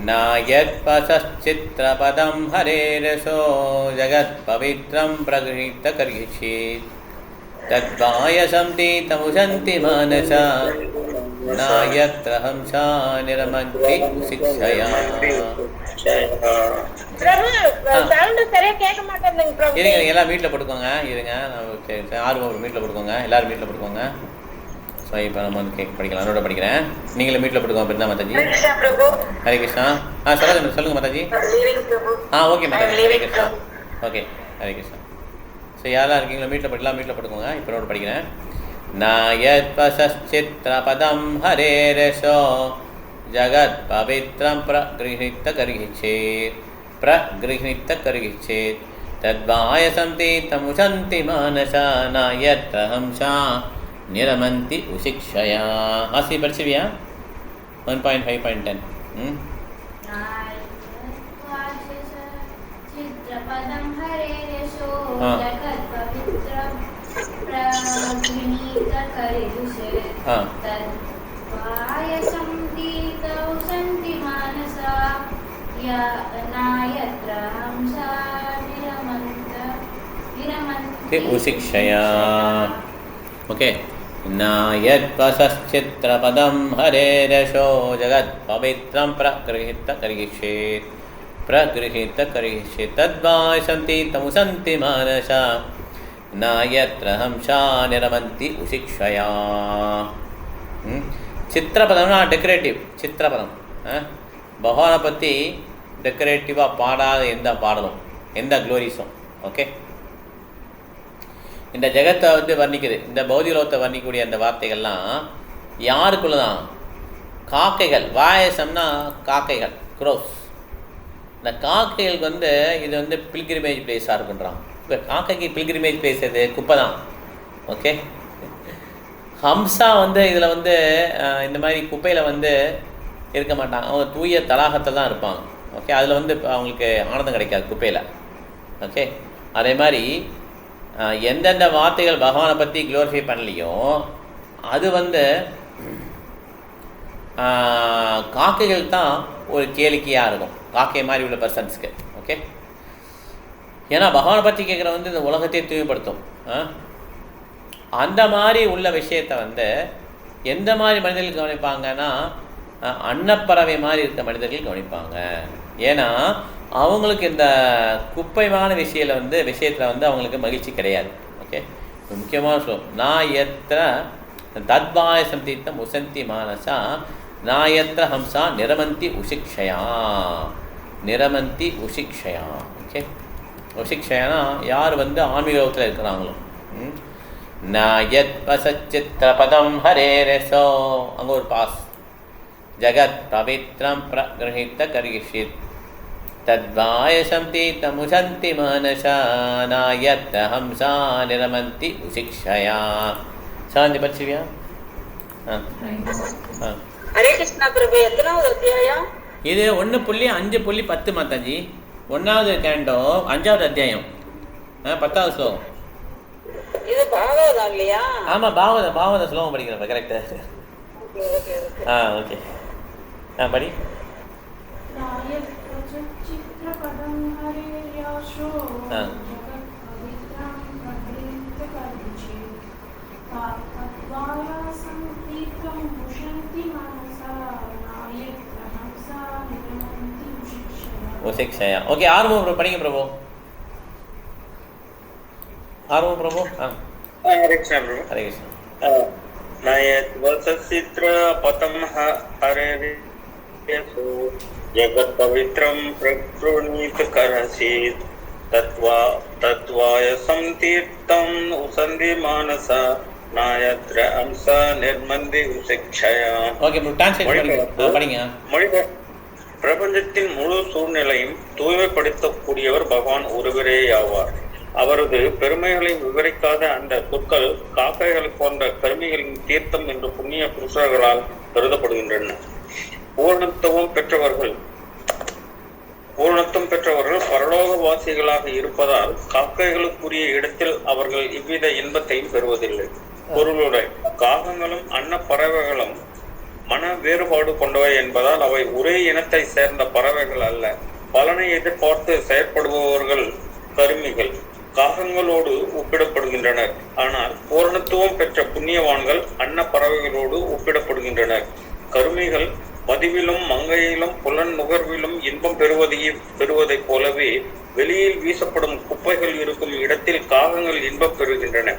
नायत्पश्चित्रपदं हरेरसो जगत्पवित्रं प्रगृहीतकर्षीत् तद्वायसं तीतमुशन्ति मानसा नायत्र हंसा निरमन्ति शिक्षया. இருங்க எல்லாம் வீட்டில் போட்டுக்கோங்க. இருங்க ஆர்வம் வீட்டில் போட்டுக்கோங்க. எல்லோரும் வீட்டில் போட்டுக்கோங்க. ஸோ இப்போ நம்ம வந்து கேக் படிக்கலாம். என்னோட படிக்கிறேன். நீங்களும் வீட்டில் போட்டுக்கோங்க. அப்படின்னா மாதாஜி ஹரே கிருஷ்ணா. சொல்லுங்கள் Mataji. Okay Mataji. Hare Krishna. Okay Hare Krishna. So யாரெல்லாம் இருக்கீங்களோ வீட்டில் படிக்கலாம். வீட்டில் போட்டுக்கோங்க. இப்போ என்னோட படிக்கிறேன். नायत्पश्चित्रपदं हरेरसो जगत्पवित्रं प्रगृहीतकर्षीत् तद्वायसं तीतमुशन्ति मानसा नायत्र हंसा निरमन्ति उशिक्षया. आसी पढ़िया 1.5.10. उशिक्षया. ओके. नायत्पश्चित्रपदं हरेरसो जगत्पवित्रं प्रगृहीतकर्षीत् तद्वायसं तीतमुशन्ति मानसा नायत्र हंसा निरमन्ति उशिक्षया. சித்திரபதம்னா டெக்கரேட்டிவ். சித்திரபதம் பகவானை பற்றி டெக்கரேட்டிவாக பாடாத எந்த பாடலும் எந்த க்ளோரிஸும். ஓகே. இந்த ஜெகத்தை வந்து வர்ணிக்குது. இந்த பௌதிகலோகத்தை வர்ணிக்கக்கூடிய அந்த வார்த்தைகள்லாம் யாருக்குள்ள தான்? காக்கைகள். வாயசம்னா காக்கைகள், க்ரோஸ். இந்த காக்கைகளுக்கு வந்து இது வந்து பில்கிரிமேஜ் பிளேஸாக இருக்குன்றான். இப்போ காக்கைக்கு பில்கிரிமேஜ் பிளேஸ் எது? குப்பை தான். ஓகே. ஹம்சா வந்து இதில் வந்து இந்த மாதிரி குப்பையில் வந்து இருக்க மாட்டாங்க. அவங்க தூய தடாகத்தில் தான் இருப்பாங்க. ஓகே. அதில் வந்து அவங்களுக்கு ஆனந்தம் கிடைக்காது குப்பையில். ஓகே. அதே மாதிரி எந்தெந்த வார்த்தைகள் பகவானை பற்றி க்ளோரிஃபை பண்ணலையோ அது வந்து காக்கைகள் தான் ஒரு கேளிக்கையாக இருக்கும். காக்கை மாதிரி உள்ள பர்சன்ஸ்க்கு. ஓகே. ஏன்னா பகவானை பற்றி கேட்குற வந்து இந்த உலகத்தையே தூய்மைப்படுத்தும். அந்த மாதிரி உள்ள விஷயத்தை வந்து எந்த மாதிரி மனிதர்கள் கவனிப்பாங்கன்னா அன்னப்பறவை மாதிரி இருக்க மனிதர்கள் கவனிப்பாங்க. ஏன்னா அவங்களுக்கு இந்த குப்பைமான விஷயத்தில் வந்து அவங்களுக்கு மகிழ்ச்சி கிடையாது. ஓகே. முக்கியமான சொல்லும் நாயத்திர தத்வாயசம் தீர்த்தம் உசந்தி மானசா நாயத்திர ஹம்சா நிரமந்தி உசிக்ஷயா. ஓகே. உசிக்ஷயானா யார் வந்து ஆன்மீகத்தில் இருக்கிறாங்களோ. நாயத்பசச்சித்ரபதம் ஹரேரசோ அங்கே ஒரு பாஸ் ஜகத் பவித்ரம் பிரகృహீதகர்ஷீத் தத்வாயசம் தீதமுசந்தி மானசா நாயத்ர ஹம்சா நிரமந்தி உசிக்ஷயா. சாந்தி பட்சிவியா? ஹரே கிருஷ்ணா பிரபு. எத்தனாவது அத்தியாயம் இது? 1.5.10 மாதாஜி. 1வது கேண்டோ 5வது அத்தியாயம் 10வது ஸ்லோகம். இது பாகவதம் இல்லையா? ஆமா பாகவத ஸ்லோகம் படிக்கிறப்ப கரெக்ட். ஓகே. படி. உசிக்ஷயா. ஓகே. ஆர்வம் படிங்க பிரபு. ஆர்வம் பிரபு. ஹரே கிருஷ்ணா பிரபு. ஹரே கிருஷ்ணா. நாயத்வசசித்ரபதம் ஹரேரசோ ஜகத் பவித்ரம் பிரகృహீதகர்ஷீத் தத்வாயசம் தீர்த்தம் உசந்தி மானசா நாயத்ர ஹம்சா நிர்மந்தி உசிக்ஷயா. Okay bro. ட்ரான்ஸ்லேட் படிங்க. பிரபஞ்சத்தின் முழு சூழ்நிலையும் தூய்மைப்படுத்தக்கூடியவர் பகவான் ஒருவரே ஆவார். அவரது பெருமைகளை விவரிக்காத அந்த சொற்கள் காக்கைகளை போன்ற கருமிகளின் தீர்த்தம் என்று புண்ணிய புருஷர்களால் கருதப்படுகின்றன. பூரணத்துவம் பெற்றவர்கள் பரலோகவாசிகளாக இருப்பதால் காக்கைகளுக்குரிய இடத்தில் அவர்கள் இவ்வித இன்பத்தையும் பெறுவதில்லை. பொருளுடைய காகங்களும் அன்ன பறவைகளும் மன வேறுபாடு கொண்டவை என்பதால் அவை ஒரே இனத்தை சேர்ந்த பறவைகள் அல்ல. பலனை எதிர்பார்த்து செயற்படுபவர்கள் கருமிகள் காகங்களோடு ஒப்பிடப்படுகின்றனர். ஆனால் பூரணத்துவம் பெற்ற புண்ணியவான்கள் அன்ன பறவைகளோடு ஒப்பிடப்படுகின்றனர். கருமிகள் மதுவிலும் மங்கையிலும் புலன் நுகர்விலும் இன்பம் பெறுவதைப் போலவே வெளியில் வீசப்படும் குப்பைகள் இருக்கும் இடத்தில் காகங்கள் இன்பம் பெறுகின்றன.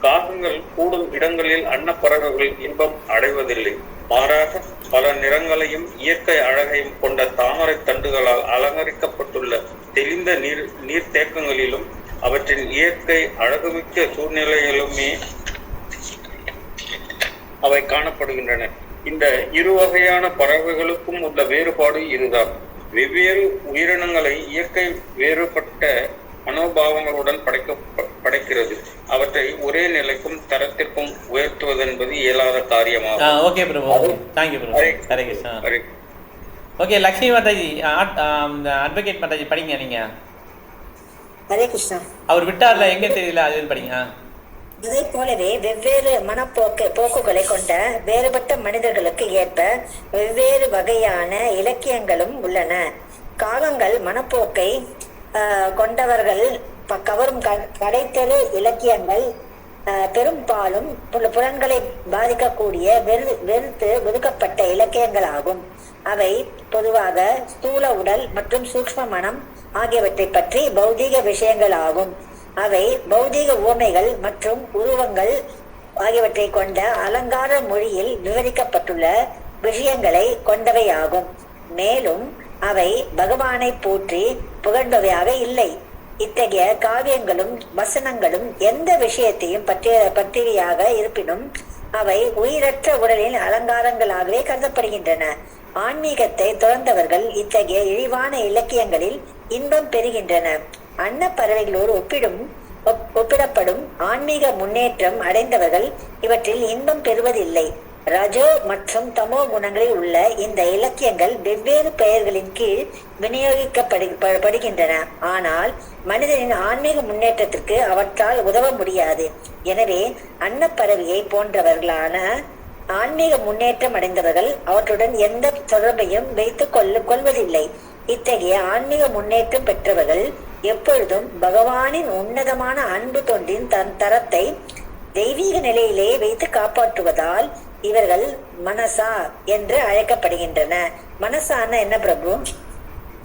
காகங்கள் கூடும் இடங்களில் அன்னப்பறவைகள் இன்பம் அடைவதில்லை. மாறாக பல நிறங்களையும் இயற்கை அழகையும் கொண்ட தாமரை தண்டுகளால் அலங்கரிக்கப்பட்டுள்ள தெளிந்த நீர்த்தேக்கங்களிலும் அவற்றின் இயற்கை அழகுமிக்க சூழ்நிலையிலுமே அவை காணப்படுகின்றன. இந்த இரு வகையான பறவைகளுக்கும் உள்ள வேறுபாடு இதுதான். வெவ்வேறு உயிரினங்களை இயற்கை வேறுபட்ட மனோபாவங்களுடன் படைக்கிறது. அவற்றை ஒரே நிலைக்கும் தரத்திற்கும் உயர்த்துவது என்பது இயலாத காரியமாகும். ஓகே பிரபு, தேங்க்யூ பிரபு. ஹரே கிருஷ்ணா. ஓகே, லக்ஷ்மி மாதாஜி, அட்வொகேட் மாதாஜி படிங்க நீங்க. ஹரே கிருஷ்ணா. அவர் விட்டார்ல, எங்க தெரியல, அது படிங்க. இதை போலவே வெவ்வேறு போக்குகளை கொண்ட வேறுபட்ட மனிதர்களுக்கு ஏற்ப வெவ்வேறு வகையான இலக்கியங்களும் உள்ளன. காகங்கள் மனப்போக்கை கொண்டவர்கள் கவரும் கடைத்தெரு இலக்கியங்கள் பெரும்பாலும் புலன்களை பாதிக்கக்கூடிய வெறுத்து ஒதுக்கப்பட்ட இலக்கியங்கள் ஆகும். அவை பொதுவாக ஸ்தூல உடல் மற்றும் சூக்ஷ்ம மனம் ஆகியவற்றை பற்றி பௌதீக விஷயங்கள் ஆகும். அவை பௌதீக உவமைகள் மற்றும் உருவங்கள் ஆகியவற்றை கொண்ட அலங்கார மொழியில் விவரிக்கப்பட்டுள்ள விஷயங்களை கொண்டவையாகும். மேலும் அவை பகவானை போற்றி புகழ்ந்தவையாக இல்லை. இத்தகைய காவியங்களும் வசனங்களும் எந்த விஷயத்தையும் பற்றியாக இருப்பினும் அவை உயிரற்ற உடலின் அலங்காரங்களாகவே கருதப்படுகின்றன. ஆன்மீகத்தை துறந்தவர்கள் இத்தகைய இழிவான இலக்கியங்களில் இன்பம் பெறுகின்றனர். அன்னப்பறவைகளோடு ஒப்பிடப்படும் ஆன்மீக முன்னேற்றம் அடைந்தவர்கள் இவற்றில் இன்பம் பெறுவதில்லை. ரஜோ மற்றும் தமோ குணங்களில் உள்ள இந்த இலக்கியங்கள் வெவ்வேறு பெயர்களின் கீழ் விநியோகிக்கப்படுகின்றன. ஆனால் மனிதனின் ஆன்மீக முன்னேற்றத்திற்கு அவற்றால் உதவ முடியாது. எனவே அன்னப்பறவையை போன்றவர்களான ஆன்மீக முன்னேற்றம் அடைந்தவர்கள் அவற்றுடன் எந்த தொடர்பையும் வைத்துக் கொள்வதில்லை. இத்தகைய ஆன்மீக முன்னேற்றம் பெற்றவர்கள் எப்பொழுதும் பகவானின் உன்னதமான அன்பு தொண்டின் தரத்தை தெய்வீக நிலையிலே வைத்து காப்பாற்றுவதால் இவர்கள் மனசா என்று அழைக்கப்படுகின்றன. மனசான என்ன பிரபு?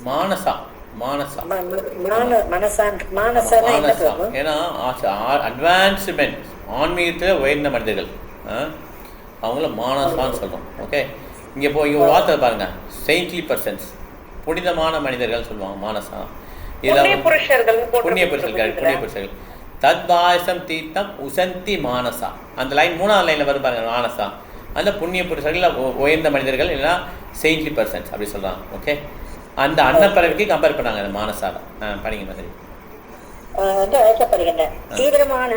மானசா. மானசா மானசான என்ன பிரபு? ஏன்னா அட்வான்ஸ்மெண்ட், ஆன்மீகத்தில் உயர்ந்த மனிதர்கள் அவங்கள மானசான்னு சொல்றோம். ஓகே, இங்க ஒரு வார்த்தை பாருங்க, செயின்ட்லி பர்சன்ஸ், புனிதமான மனிதர்கள் சொல்லுவாங்க மானசா. புண்ணிய புருஷர்கள். தத்வாசம் தீர்த்தம் உசந்தி மானசா, அந்த லைன் 3வது லைன்ல வரும் பாருங்க, மானசா. அந்த புண்ணிய புருஷர்கள் உயர்ந்த மனிதர்கள் இல்லைன்னா செயின்ட்லி பர்சன்ஸ் அப்படி சொல்றாங்க. ஓகே, அந்த அன்னப்பறவைக்கு கம்பேர் பண்ணாங்க அந்த மானசால. படிங்க மாதிரி அழைக்கப்படுகின்றன. தீவிரமான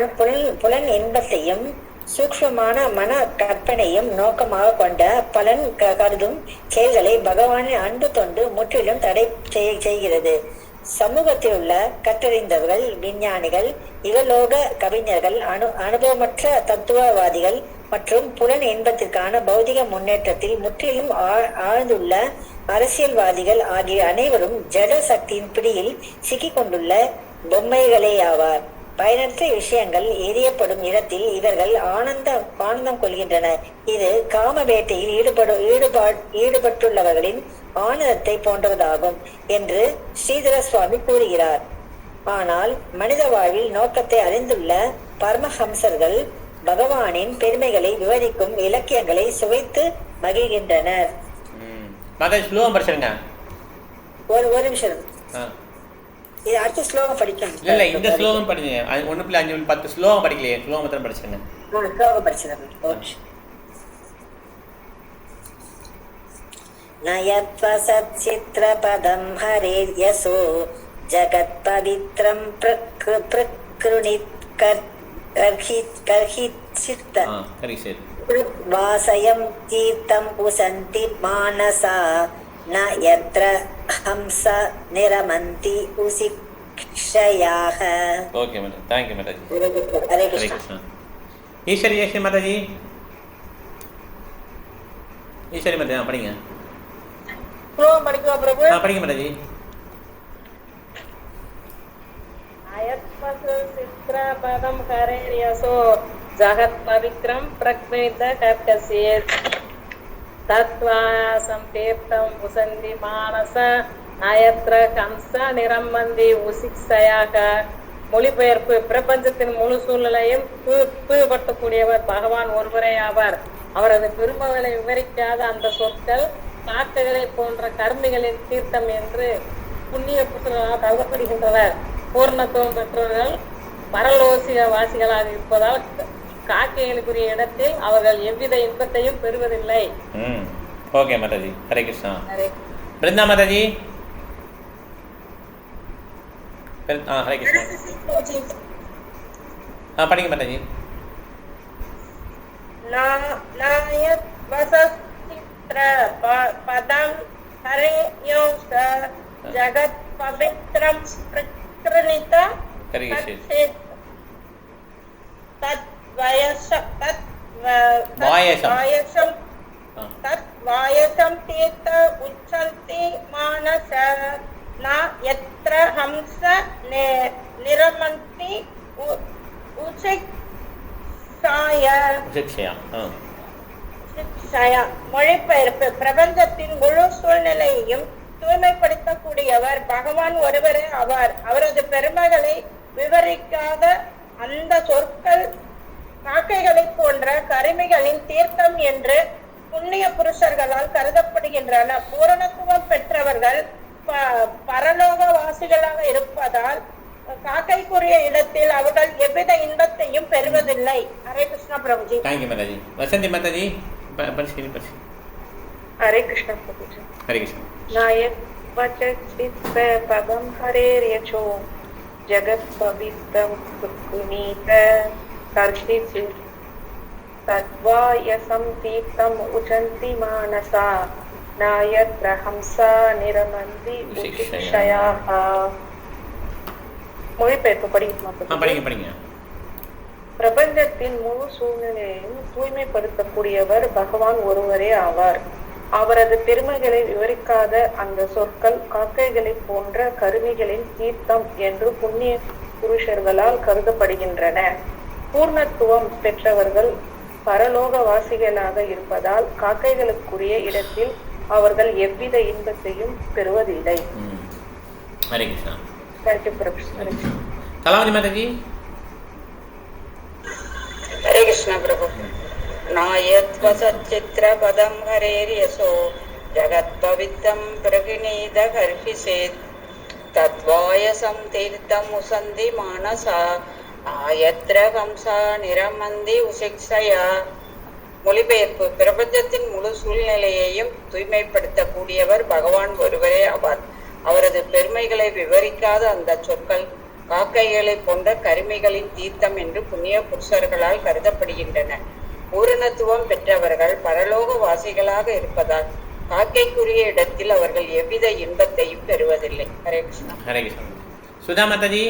புலன் இன்பத்தையும் சூக்ஷ்மமான மன கற்பனையும் நோக்கமாக கொண்ட பலன் கருதும் செயல்களை பகவானின் அன்பு தொண்டு முற்றிலும் தடை செய்கிறது. சமூகத்தில் உள்ள கற்றறிந்தவர்கள், விஞ்ஞானிகள், இகலோக கவிஞர்கள், அனுபவமற்ற தத்துவவாதிகள் மற்றும் புலன் இன்பத்திற்கான பௌதிக முன்னேற்றத்தில் முற்றிலும் ஆழ்ந்துள்ள அரசியல்வாதிகள் ஆகிய அனைவரும் ஜட சக்தியின் பிடியில் சிக்கிக் கொண்டுள்ள பொம்மைகளே ஆவார். பயனற்ற விஷயங்கள் எரியப்படும் இடத்தில் இவர்கள் ஆனந்தம் கொள்கின்றனர். இது காம வேட்டையில் ஈடுபட்டுள்ளவர்களின் ஆனந்தத்தை போன்றதாகும் என்று ஸ்ரீதர சுவாமி கூறுகிறார். ஆனால் மனித வாழ்வில் நோக்கத்தை அறிந்துள்ள பரமஹம்சர்கள் பகவானின் பெருமைகளை விவரிக்கும் இலக்கியங்களை சுவைத்து மகிழ்கின்றனர். ஒரு நிமிஷம், இது அடுத்த ஸ்லோகம் படிக்கணும். இல்ல இந்த ஸ்லோகம் படிங்க. 1.5 ஸ்லோகம் படிக்கலையே, ஸ்லோகம் மாத்திரம் படிச்சுங்க. ஸ்லோகம் படிச்சிருக்கேன். நயத்வசத்சித்ரபதம் ஹரேர் யசோ ஜகத் பவித்ரம் பிரக்ருணித் கர்ஹித் வாசயம் தீர்த்தம் உசந்தி மானசா ந யத்ர ஹம்ச நிரமந்தி உசிக்ஷயாஹ. Okay madam, thank you madam. ஹரே கிருஷ்ணா. ஈஸ்வரி மாதாஜி. ஈஸ்வரி மாதாஜி படிங்க. படிக்குவா பிரபு? படிங்க மாதாஜி. चित्रपदं हरेर्यसो जगत् पवित्रं प्रज्ञित कर्कसेत् तत्त्वासं तीर्थं वसन्ति मानस நயத்ர கம்ச நிரம்பந்தி உசிக்ஷயாக. மொழிபெயர்ப்பு: பிரபஞ்சத்தின் முழு சூழ்நிலையும் தூய்மைப்படுத்தக்கூடியவர் பகவான் ஒருவரே ஆவார். அவரது பெருமைகளை விவரிக்காத அந்த சொற்கள் காக்கைகளை போன்ற கர்மிகளின் தீர்த்தம் என்று புண்ணிய புத்தகங்களால் கருதப்படுகின்றனர். பூர்ணத்துவம் பெற்றவர்கள் பரலோசிக வாசிகளாக இருப்பதால் காக்கைகளுக்குரிய இடத்தில் அவர்கள் எவ்வித இன்பத்தையும் பெறுவதில்லை. ஓகே மாதாஜி. ஹரே கிருஷ்ணா. பிருந்தா மாதாஜி. ஹரே கிருஷ்ணா. படிங்க மாதாஜி. நாயத் வசசித்ர பதம் ஹரேயோஸ் ஜகத் பவித்ரம் பிரக்ருணித கர்ஷேத் தத் வாயசம் தீர்த்த உச்சந்தி மானச ந யத்ர ஹம்ச நிரமந்தி உசிக்ஷயா. மொழிபெயர்ப்பு: பிரபஞ்சத்தின் முழு சூழ்நிலையையும் தூய்மைப்படுத்தக்கூடியவர் பகவான் ஒருவரே ஆவார். அவரது பெருமைகளை விவரிக்காத அந்த சொற்கள் காக்கைகளை போன்ற கருமிகளின் தீர்த்தம் என்று புண்ணிய புருஷர்களால் கருதப்படுகின்றன. பூரணத்துவம் பெற்றவர்கள் பரலோக வாசிகளாக இருப்பதால் காக்கைக்குரிய இடத்தில் அவர்கள் எவ்வித இன்பத்தையும் பெறுவதில்லை. ஹரே கிருஷ்ணா பிரபுஜி. தேங்க்யூ மாதாஜி. வசந்தி மாதாஜி. ஹரே கிருஷ்ணா பிரபுஜி. ஹரே கிருஷ்ணா. நாயக் வசசித்ர பதம் ஹரேர்யசோ ஜகத் பவித்ரம் பிரக்ருணித கர்ஷித் தத்வாயசம் தீர்த்தம் உச்சந்தி மானசா நாயத்ர ஹம்சா நிரமந்தி உசிக்ஷயாக. மொழிபெயர்ப்பு படிங்க. பிரபஞ்சத்தின் முழு சூழ்நிலையையும் தூய்மைப்படுத்தக்கூடியவர் பகவான் ஒருவரே ஆவார். அவரது பெருமைகளை விவரிக்காத அந்த சொற்கள் காக்கைகளை போன்ற கருமிகளின் தீர்த்தம் என்று புண்ணிய புருஷர்களால் கருதப்படுகின்றன. பூர்ணத்துவம் பெற்றவர்கள் பரலோக வாசிகளாக இருப்பதால் காக்கைகளுக்குரிய இடத்தில் அவர்கள் எவ்வித இன்பத்தையும் பெறுவதில்லை. ஹரே கிருஷ்ணா. கலாவதி மாதாஜி. ஹரே கிருஷ்ணா பிரபு. நாயத் வசச்சித்ர பதம் ஹரேர்யசோ ஜகத் பவித்ரம் பிரகிணீத கர்ஹிசேத் தத்வாயசம் தீர்த்தம் உசந்தி மானசா நாயத்ர ஹம்சா நிரமந்தி உசிக்ஷயா. மொழிபெயர்ப்பு: பிரபஞ்சத்தின் முழு சூழ்நிலையையும் தூய்மைப்படுத்தக்கூடியவர் பகவான் ஒருவரே ஆவார். அவரது பெருமைகளை விவரிக்காத அந்த சொற்கள் காக்கைகளை போன்ற கருமிகளின் தீர்த்தம் என்று புண்ணிய புருஷர்களால் கருதப்படுகின்றன. பூரணத்துவம் பெற்றவர்கள் பரலோக வாசிகளாக இருப்பதால் காக்கைக்குரிய இடத்தில் அவர்கள் எவ்வித இன்பத்தையும் பெறுவதில்லை. ஹரே கிருஷ்ணா. ஹரே கிருஷ்ணா. சுதா மாதாஜி.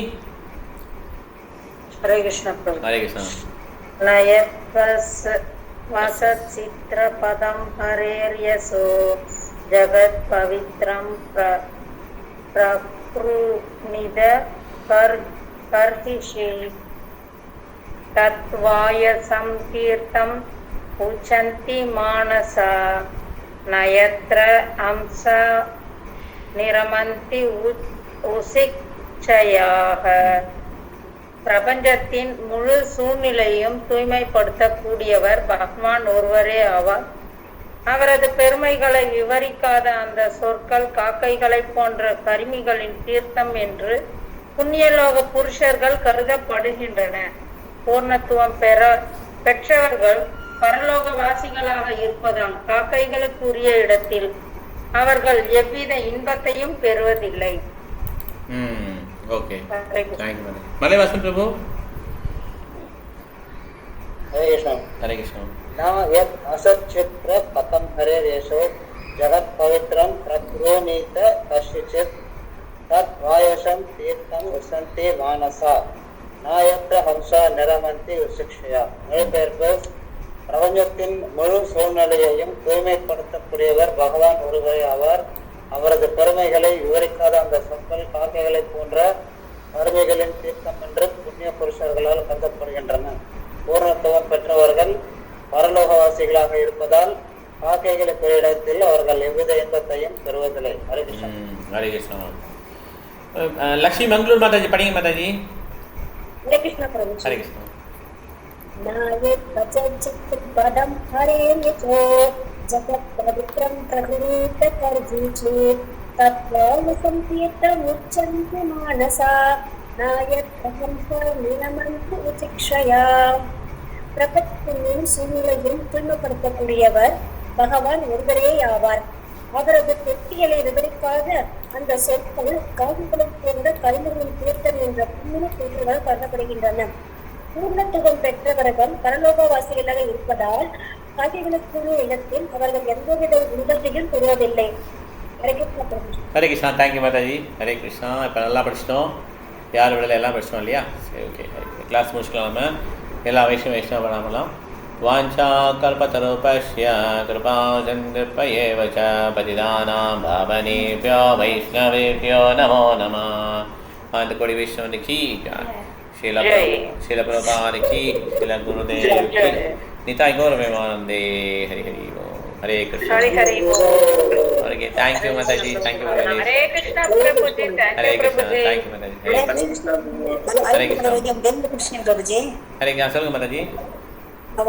ஹரே கிருஷ்ணா. ஹரே கிருஷ்ணா. வசசித்ர பதம் ஹரேர்யசோ ஜகத் பவித்ரம் பிரக்ருணித கர்ஹிஷேத் தத்வாயசம் தீர்த்தம் உச்சந்தி மானசா நயத்ர அம்ச நிரமந்தி உசிக்ஷயாக. பிரபஞ்சத்தின் முழு சூழ்நிலையும் தூய்மைப்படுத்தக்கூடியவர் பகவான் ஒருவரே ஆவார். அவரது பெருமைகளை விவரிக்காத அந்த சொற்கள் காக்கைகளை போன்ற கருமிகளின் தீர்த்தம் என்று புண்ணியலோக புருஷர்கள் கருதப்படுகின்றன. பூர்ணத்துவம் பெற்றவர்கள் பரலோக வாசிகளாக இருப்பதால் காக்கைகளுக்குரிய இடத்தில் அவர்கள் எவ்வித இன்பத்தையும் பெறுவதில்லை. ஓகே. மலை வாசன் பிரபு. हरे कृष्ण. हरे कृष्ण. न यत् असच्चित्र पतम हरेर्यशो जगत् पवित्रं प्रगृह्णीत कश्चित् तत् वायसं तीर्थं वसन्ति मानसा न यत्र हंसा निरमन्ति उशिक्षया. மொழிபெயர்ப்பு: பிரபஞ்சத்தின் முழு சூழ்நிலையையும் தூய்மைப்படுத்தக்கூடியவர் பகவான் ஒருவரே ஆவார். அவரது பெருமைகளை விவரிக்காத அந்த சொற்கள் காக்கைகளை போன்ற அருமைகளின் தீர்த்தம் என்று புண்ணிய புருஷர்களால் கருதப்படுகின்றன. பூர்ணத்துவம் பெற்றவர்கள் பரலோகவாசிகளாக இருப்பதால் காக்கைகளுக்கு இடத்தில் அவர்கள் எவ்வித இன்பத்தையும் பெறுவதில்லை. ஹரே கிருஷ்ணா. ஹரே கிருஷ்ணா. லக்ஷ்மி மங்களூர் மாதாஜி படிங்க மாதாஜி. ஹரே கிருஷ்ணா பிரபு. ஹரே கிருஷ்ணா. नायक कचचित् पदं हरेर्यचो जगत् पवित्रं प्रगृहीत कर्जीचि तत्त्वानुसंतीर्थमुच्यन्ते मानसा नायक निरमन्ति उचिक्षया. பிரபத்தின் சூழ்நிலையும் தூய்மைப்படுத்தக்கூடியவர் பகவான் ஒருவரே ஆவார். அவரது பெட்டிகளை விவரிக்காத அந்த சொற்கள் காவிகளைச் சேர்ந்த கருமைகளின் தீர்த்தம் என்ற புண்ணிய கூற்றுகள் கருதப்படுகின்றன. பூர்ணத்துவம் பெற்றவர்கள் பரலோகவாசிகளாக இருப்பதால் காக்கைகளுக்குரிய இடத்தில் அவர்கள் எந்தவித இன்பத்தையும் பெறுவதில்லை. ஹரே கிருஷ்ணா பிரபு. ஹரே கிருஷ்ணா. தேங்க்யூ மாதாஜி. ஹரே கிருஷ்ணா. இப்போ நல்லா படிச்சிட்டோம். யார் விடலை எல்லாம் படிச்சிட்டோம் இல்லையா? சரி, ஓகே. கிளாஸ் முடிச்சுக்கலாம். நம்ம எல்லா வைஷ்ணவ பண்ணலாம். வாஞ்சா கல்பதருபஸ்ய கிருபா சந்திரபயேவ ச பதிதானாம் பாவனேப்யோ வைஷ்ணவேப்யோ நமோ நமः. அந்த கொடி வைஷ்ணவன் கி शील प्रभुपाद की शील गुरुदेव की निताय गौर प्रेमानंदे. हरि हरि ओम. हरे कृष्ण. हरे हरि बोल. ओके. थैंक यू माता ji. Thank you very much. हरे कृष्णा प्रभु जी. हरे थैंक यू कृष्ण. प्रभु जी. थैंक यू माता जी. ஹரே கிருஷ்ணா பிரபுஜி. हरे कृष्ण. சொல்லுங்க மாता जी.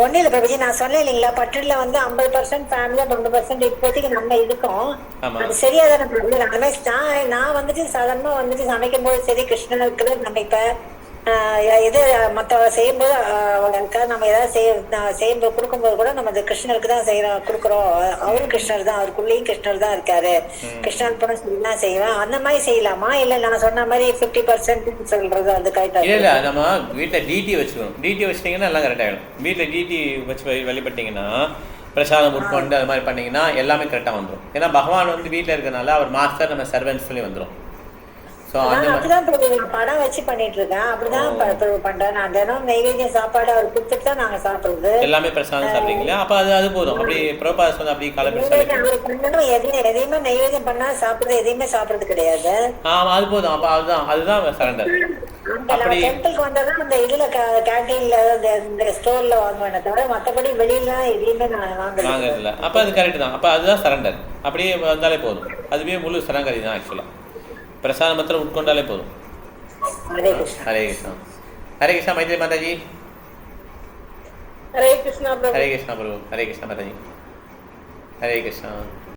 ஒன்னும் இல்லை பிரபுஜி, நான் சொன்னேன் இல்லைங்களா, பட்டுல 50% ஃபேமிலியா 20% இப்போதைக்கு நம்ம இருக்கோம். ஆமா. அது சரியா தானே பிரபு? நான் வந்துட்டு சாதாரணமா வந்துட்டு சமைக்கும் போது சரி, கிருஷ்ணனுக்கு நம்ம இப்ப எது மற்ற செய்யும்போது நம்ம ஏதாவது செய்யும்போது கொடுக்கும்போது கூட நம்ம கிருஷ்ணருக்கு தான் கொடுக்குறோம். அவரும் கிருஷ்ணர் தான், அவருக்குள்ளேயும் கிருஷ்ணர் தான் இருக்காரு. கிருஷ்ணன் படம் சொல்லி செய்வேன். அந்த மாதிரி செய்யலாமா? இல்ல நான் சொன்ன மாதிரி 50% சொல்றது அது கரெக்டா? இல்ல நம்ம வீட்டில் டிடி வச்சுக்கணும். டிடி வச்சிட்டிங்கன்னா எல்லாம் கரெக்ட் ஆகிடும். வீட்டில் டிடி வச்சு வழிபட்டிங்கன்னா பிரசாதம் உட்கொண்டு அது மாதிரி பண்ணிங்கன்னா எல்லாமே கரெக்டாக வந்துடும். ஏன்னா பகவான் வந்து வீட்டில் இருக்கிறனால அவர் மாஸ்டர், நம்ம சர்வன்ஸ் சொல்லி வந்துடும். ஸோ அப்படிதான் படம் வச்சு பண்ணிட்டு இருக்கேன். அப்படிதான் பண்றேன். நான் தினம் நைவேத்தியம் சாப்பாடு அவர் கொடுத்துட்டு தான் நாங்க சாப்பிடுறது. எல்லாமே பிரசாதம் சாப்பிடுறீங்களா? அப்ப அது போதும். அப்படி பிரபாஸ் வந்து அப்படி காலப்பி எதையுமே நைவேத்தியம் பண்ணா சாப்பிடுறது, எதையுமே சாப்பிடுறது கிடையாது. ஆமா, அது போதும். அப்ப அதுதான் சரண்டர். அப்படி டெம்பிளுக்கு வந்தாதான் அந்த இதுல கேண்டீன்ல இந்த ஸ்டோர்ல வாங்குவேன் தவிர மற்றபடி வெளியில எதையுமே நான் வாங்குறதில்ல. அப்ப அது கரெக்ட் தான். அப்ப அதுதான் சரண்டர். அப்படியே வந்தாலே போதும். அதுவே முழு சரணாகதி தான். ஆக்சுவலா பிரசாதம் மாத்திரம் உட்கொண்டாலே போதும். ஹரே கிருஷ்ணா. ஹரே கிருஷ்ணா. ஹரே கிருஷ்ணா மைத்ரி மாதாஜி. हरे कृष्णा प्रभु. हरे कृष्णा प्रभु. हरे कृष्णा माता जी. हरे कृष्णा.